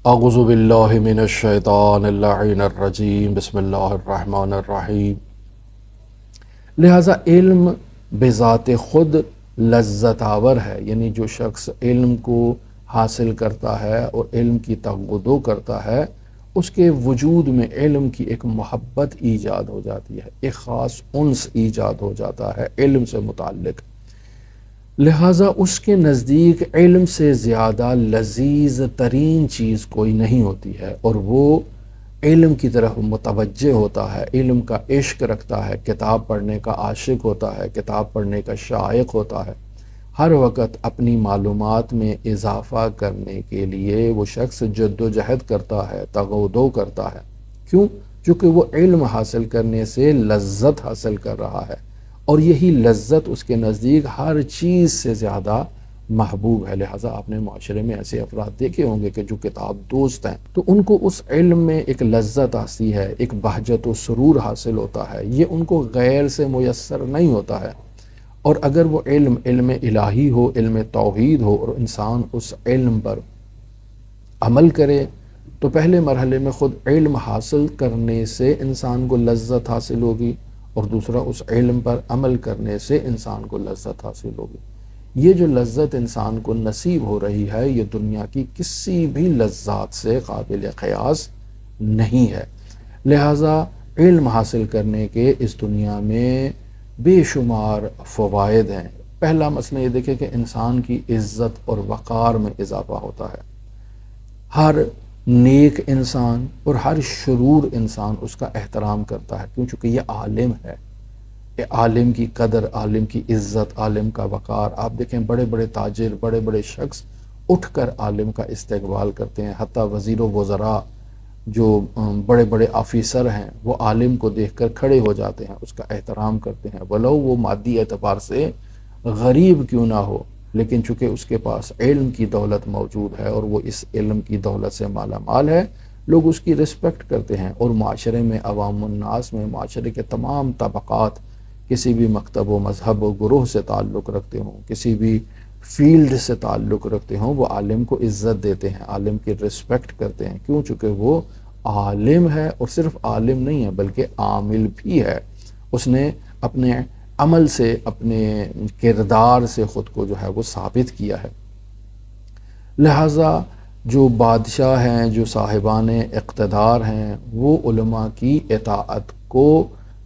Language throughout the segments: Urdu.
اعوذ باللہ من الشیطان اللعین الرجیم بسم اللہ الرحمن الرحیم۔ لہٰذا علم بذات خود لذت آور ہے، یعنی جو شخص علم کو حاصل کرتا ہے اور علم کی تغدو کرتا ہے، اس کے وجود میں علم کی ایک محبت ایجاد ہو جاتی ہے، ایک خاص انس ایجاد ہو جاتا ہے علم سے متعلق۔ لہٰذا اس کے نزدیک علم سے زیادہ لذیذ ترین چیز کوئی نہیں ہوتی ہے، اور وہ علم کی طرف متوجہ ہوتا ہے، علم کا عشق رکھتا ہے، کتاب پڑھنے کا عاشق ہوتا ہے، کتاب پڑھنے کا شائق ہوتا ہے۔ ہر وقت اپنی معلومات میں اضافہ کرنے کے لیے وہ شخص جد و جہد کرتا ہے، تغودو کرتا ہے۔ کیوں؟ چونکہ وہ علم حاصل کرنے سے لذت حاصل کر رہا ہے، اور یہی لذت اس کے نزدیک ہر چیز سے زیادہ محبوب ہے۔ لہٰذا آپ نے معاشرے میں ایسے افراد دیکھے ہوں گے کہ جو کتاب دوست ہیں تو ان کو اس علم میں ایک لذت آتی ہے، ایک بہجت و سرور حاصل ہوتا ہے، یہ ان کو غیر سے میسر نہیں ہوتا ہے۔ اور اگر وہ علم الہی ہو، علم توحید ہو، اور انسان اس علم پر عمل کرے تو پہلے مرحلے میں خود علم حاصل کرنے سے انسان کو لذت حاصل ہوگی، اور دوسرا اس علم پر عمل کرنے سے انسان کو لذت حاصل ہوگی۔ یہ جو لذت انسان کو نصیب ہو رہی ہے، یہ دنیا کی کسی بھی لذات سے قابل قیاس نہیں ہے۔ لہٰذا علم حاصل کرنے کے اس دنیا میں بے شمار فوائد ہیں۔ پہلا مسئلہ یہ دیکھیں کہ انسان کی عزت اور وقار میں اضافہ ہوتا ہے۔ ہر نیک انسان اور ہر شرور انسان اس کا احترام کرتا ہے، کیوں؟ چونکہ یہ عالم ہے۔ عالم کی قدر، عالم کی عزت، عالم کا وقار، آپ دیکھیں بڑے بڑے تاجر، بڑے بڑے شخص اٹھ کر عالم کا استقبال کرتے ہیں، حتیٰ وزیر و وزراء جو بڑے بڑے آفیسر ہیں وہ عالم کو دیکھ کر کھڑے ہو جاتے ہیں، اس کا احترام کرتے ہیں، ولو وہ مادی اعتبار سے غریب کیوں نہ ہو، لیکن چونکہ اس کے پاس علم کی دولت موجود ہے اور وہ اس علم کی دولت سے مالا مال ہے، لوگ اس کی رسپیکٹ کرتے ہیں۔ اور معاشرے میں، عوام الناس میں، معاشرے کے تمام طبقات کسی بھی مکتب و مذہب و گروہ سے تعلق رکھتے ہوں، کسی بھی فیلڈ سے تعلق رکھتے ہوں، وہ عالم کو عزت دیتے ہیں، عالم کی رسپیکٹ کرتے ہیں۔ کیوں؟ چونکہ وہ عالم ہے، اور صرف عالم نہیں ہے بلکہ عامل بھی ہے۔ اس نے اپنے عمل سے، اپنے کردار سے خود کو جو ہے وہ ثابت کیا ہے۔ لہٰذا جو بادشاہ ہیں، جو صاحبان اقتدار ہیں، وہ علماء کی اطاعت کو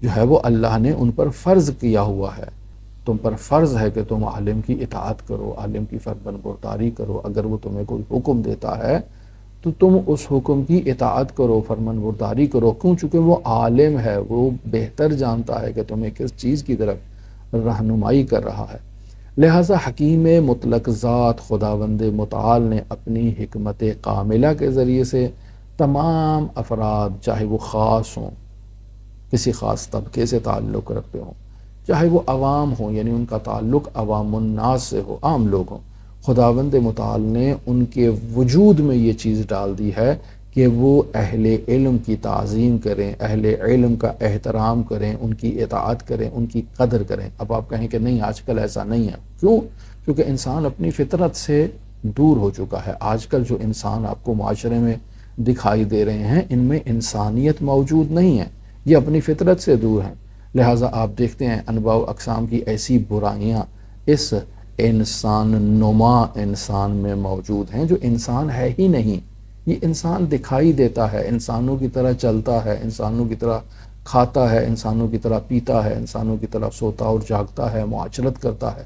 جو ہے وہ اللہ نے ان پر فرض کیا ہوا ہے۔ تم پر فرض ہے کہ تم عالم کی اطاعت کرو، عالم کی فرمان برداری کرو۔ اگر وہ تمہیں کوئی حکم دیتا ہے تو تم اس حکم کی اطاعت کرو، فرمان برداری کرو۔ کیوں؟ چونکہ وہ عالم ہے، وہ بہتر جانتا ہے کہ تمہیں کس چیز کی طرف رہنمائی کر رہا ہے۔ لہٰذا حکیم مطلق ذات خداوند متعال نے اپنی حکمت کاملہ کے ذریعے سے تمام افراد، چاہے وہ خاص ہوں، کسی خاص طبقے سے تعلق رکھتے ہوں، چاہے وہ عوام ہوں، یعنی ان کا تعلق عوام الناس سے ہو، عام لوگ ہوں، خداوند متعال نے ان کے وجود میں یہ چیز ڈال دی ہے کہ وہ اہل علم کی تعظیم کریں، اہل علم کا احترام کریں، ان کی اطاعت کریں، ان کی قدر کریں۔ اب آپ کہیں کہ نہیں، آج کل ایسا نہیں ہے۔ کیوں؟ کیونکہ انسان اپنی فطرت سے دور ہو چکا ہے۔ آج کل جو انسان آپ کو معاشرے میں دکھائی دے رہے ہیں، ان میں انسانیت موجود نہیں ہے، یہ اپنی فطرت سے دور ہیں۔ لہٰذا آپ دیکھتے ہیں انواع و اقسام کی ایسی برائیاں اس انسان نما انسان میں موجود ہیں جو انسان ہے ہی نہیں۔ یہ انسان دکھائی دیتا ہے، انسانوں کی طرح چلتا ہے، انسانوں کی طرح کھاتا ہے، انسانوں کی طرح پیتا ہے، انسانوں کی طرح سوتا اور جاگتا ہے، معاشرت کرتا ہے۔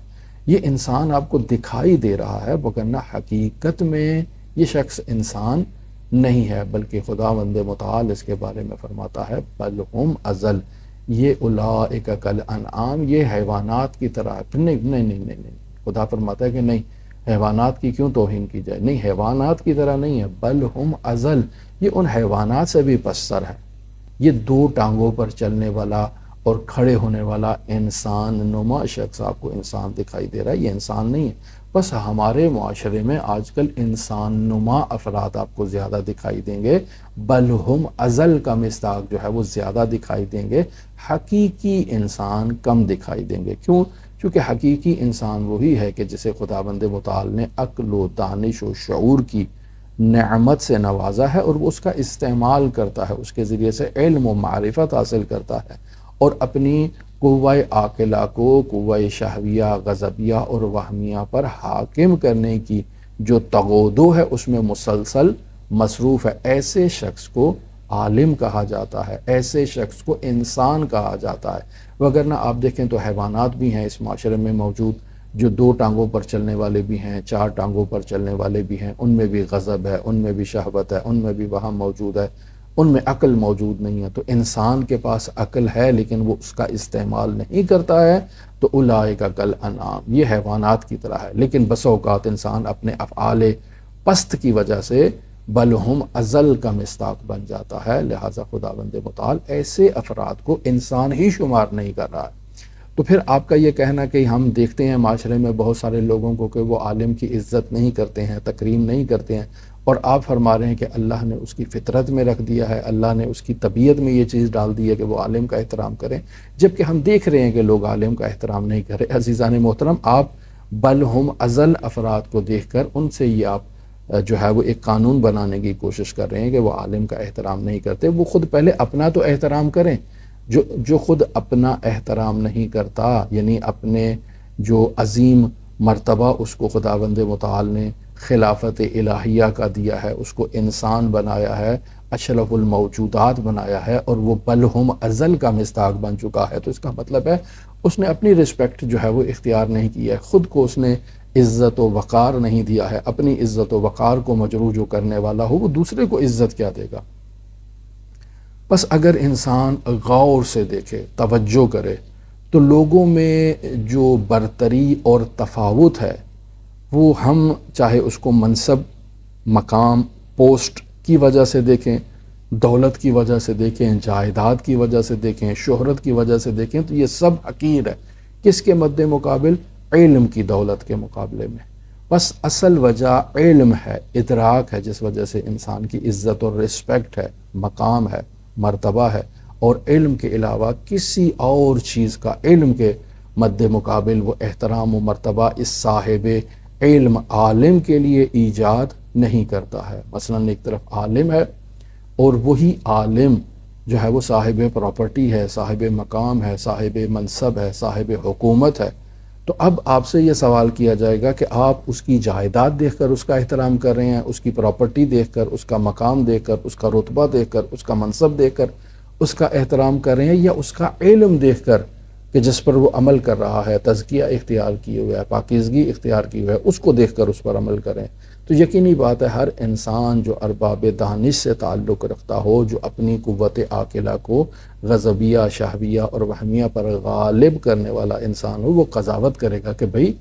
یہ انسان آپ کو دکھائی دے رہا ہے، وگرنہ حقیقت میں یہ شخص انسان نہیں ہے، بلکہ خداوند متعال اس کے بارے میں فرماتا ہے بل ہم اضل، یہ اولئک کالانعام، یہ حیوانات کی طرح۔ نہیں نہیں نہیں نہیں نہیں، خدا فرماتا ہے کہ نہیں، حیوانات کی کیوں توہین کی جائے؟ نہیں، حیوانات کی طرح نہیں ہے، بل ہم اضل، یہ ان حیوانات سے بھی پستر ہے۔ یہ دو ٹانگوں پر چلنے والا اور کھڑے ہونے والا انسان نما شخص آپ کو انسان دکھائی دے رہا ہے، یہ انسان نہیں ہے۔ بس ہمارے معاشرے میں آج کل انسان نما افراد آپ کو زیادہ دکھائی دیں گے، بل ہم اضل کا مصداق جو ہے وہ زیادہ دکھائی دیں گے، حقیقی انسان کم دکھائی دیں گے۔ کیوں؟ کیونکہ حقیقی انسان وہی ہے کہ جسے خداوند متعال نے عقل و دانش و شعور کی نعمت سے نوازا ہے اور وہ اس کا استعمال کرتا ہے، اس کے ذریعے سے علم و معرفت حاصل کرتا ہے اور اپنی قوہ عاقلہ کو قوہ شہویہ، غضبیہ اور وہمیہ پر حاکم کرنے کی جو تغودو ہے اس میں مسلسل مصروف ہے۔ ایسے شخص کو عالم کہا جاتا ہے، ایسے شخص کو انسان کہا جاتا ہے۔ وگرنہ آپ دیکھیں تو حیوانات بھی ہیں اس معاشرے میں موجود، جو 2 ٹانگوں پر چلنے والے بھی ہیں، 4 ٹانگوں پر چلنے والے بھی ہیں، ان میں بھی غضب ہے، ان میں بھی شہوت ہے، ان میں بھی وہم موجود ہے، ان میں عقل موجود نہیں ہے۔ تو انسان کے پاس عقل ہے لیکن وہ اس کا استعمال نہیں کرتا ہے، تو اولئک کالانعام، یہ حیوانات کی طرح ہے۔ لیکن بس اوقات انسان اپنے افعال پست کی وجہ سے بل ہم ازل کا مصداق بن جاتا ہے، لہٰذا خداوند متعال ایسے افراد کو انسان ہی شمار نہیں کر رہا ہے۔ تو پھر آپ کا یہ کہنا کہ ہم دیکھتے ہیں معاشرے میں بہت سارے لوگوں کو کہ وہ عالم کی عزت نہیں کرتے ہیں، تکریم نہیں کرتے ہیں، اور آپ فرما رہے ہیں کہ اللہ نے اس کی فطرت میں رکھ دیا ہے، اللہ نے اس کی طبیعت میں یہ چیز ڈال دی ہے کہ وہ عالم کا احترام کریں، جبکہ ہم دیکھ رہے ہیں کہ لوگ عالم کا احترام نہیں کر رہے۔ عزیزان محترم، آپ بل ہم ازل افراد کو دیکھ کر ان سے یہ آپ جو ہے وہ ایک قانون بنانے کی کوشش کر رہے ہیں کہ وہ عالم کا احترام نہیں کرتے۔ وہ خود پہلے اپنا تو احترام کریں۔ جو خود اپنا احترام نہیں کرتا، یعنی اپنے جو عظیم مرتبہ اس کو خداوند متعال نے خلافت الہیہ کا دیا ہے، اس کو انسان بنایا ہے، اشرف الموجودات بنایا ہے، اور وہ بل ہم ازل کا مصداق بن چکا ہے، تو اس کا مطلب ہے اس نے اپنی رسپیکٹ جو ہے وہ اختیار نہیں کی ہے، خود کو اس نے عزت و وقار نہیں دیا ہے۔ اپنی عزت و وقار کو مجروح جو کرنے والا ہو وہ دوسرے کو عزت کیا دے گا؟ بس اگر انسان غور سے دیکھے، توجہ کرے، تو لوگوں میں جو برتری اور تفاوت ہے وہ ہم چاہے اس کو منصب، مقام، پوسٹ کی وجہ سے دیکھیں، دولت کی وجہ سے دیکھیں، جائیداد کی وجہ سے دیکھیں، شہرت کی وجہ سے دیکھیں، تو یہ سب حقیر ہے۔ کس کے مد مقابل؟ علم کی دولت کے مقابلے میں۔ بس اصل وجہ علم ہے، ادراک ہے، جس وجہ سے انسان کی عزت اور رسپیکٹ ہے، مقام ہے، مرتبہ ہے، اور علم کے علاوہ کسی اور چیز کا علم کے مد مقابل وہ احترام و مرتبہ اس صاحب علم عالم کے لیے ایجاد نہیں کرتا ہے۔ مثلا ایک طرف عالم ہے اور وہی عالم جو ہے وہ صاحب پراپرٹی ہے، صاحب مقام ہے، صاحب منصب ہے، صاحب حکومت ہے، تو اب آپ سے یہ سوال کیا جائے گا کہ آپ اس کی جائیداد دیکھ کر اس کا احترام کر رہے ہیں، اس کی پراپرٹی دیکھ کر، اس کا مقام دیکھ کر، اس کا رتبہ دیکھ کر، اس کا منصب دیکھ کر اس کا احترام کر رہے ہیں، یا اس کا علم دیکھ کر کہ جس پر وہ عمل کر رہا ہے، تزکیہ اختیار کیے ہوئے ہے، پاکیزگی اختیار کی ہوئے ہے، اس کو دیکھ کر اس پر عمل کریں؟ تو یقینی بات ہے ہر انسان جو ارباب دانش سے تعلق رکھتا ہو، جو اپنی قوت عاقلہ کو غضبیہ، شہویہ اور وہمیہ پر غالب کرنے والا انسان ہو، وہ قضاوت کرے گا کہ بھئی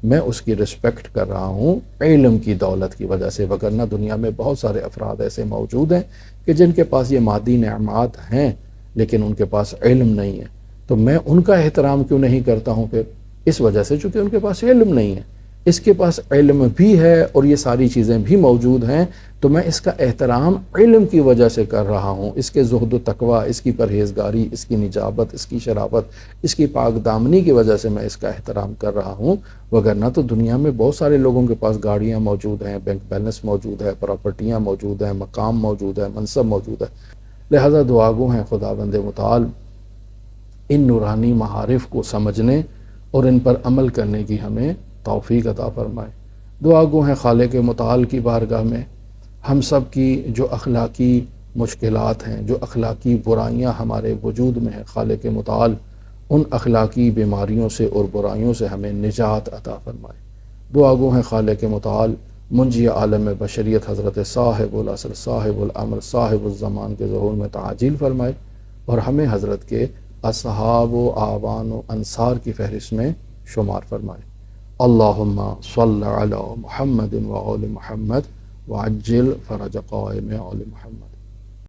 میں اس کی رسپیکٹ کر رہا ہوں علم کی دولت کی وجہ سے۔ وگرنہ دنیا میں بہت سارے افراد ایسے موجود ہیں کہ جن کے پاس یہ مادی نعمات ہیں لیکن ان کے پاس علم نہیں ہے، تو میں ان کا احترام کیوں نہیں کرتا ہوں؟ پھر اس وجہ سے چونکہ ان کے پاس علم نہیں ہے۔ اس کے پاس علم بھی ہے اور یہ ساری چیزیں بھی موجود ہیں، تو میں اس کا احترام علم کی وجہ سے کر رہا ہوں، اس کے زہد و تقوی، اس کی پرہیزگاری، اس کی نجابت، اس کی شرافت، اس کی پاک دامنی کی وجہ سے میں اس کا احترام کر رہا ہوں۔ وگرنہ تو دنیا میں بہت سارے لوگوں کے پاس گاڑیاں موجود ہیں، بینک بیلنس موجود ہے، پراپرٹیاں موجود ہیں، مقام موجود ہے، منصب موجود ہے۔ لہذا دعا گو ہیں خداوند متعال ان نورانی معارف کو سمجھنے اور ان پر عمل کرنے کی ہمیں توفیق عطا فرمائے۔ دعا گو ہیں خالق متعال کی بارگاہ میں ہم سب کی جو اخلاقی مشکلات ہیں، جو اخلاقی برائیاں ہمارے وجود میں ہیں، خالق متعال ان اخلاقی بیماریوں سے اور برائیوں سے ہمیں نجات عطا فرمائے۔ دعا گو ہیں خالق متعال منجی عالم بشریت حضرت صاحب العصر، صاحب الامر، صاحب الزمان کے ظہور میں تعاجیل فرمائے، اور ہمیں حضرت کے اصحاب و اعوان و انصار کی فہرست میں شمار فرمائے۔ اللہم صلی علی محمد و آل محمد وعجل فرج قائم آل محمد۔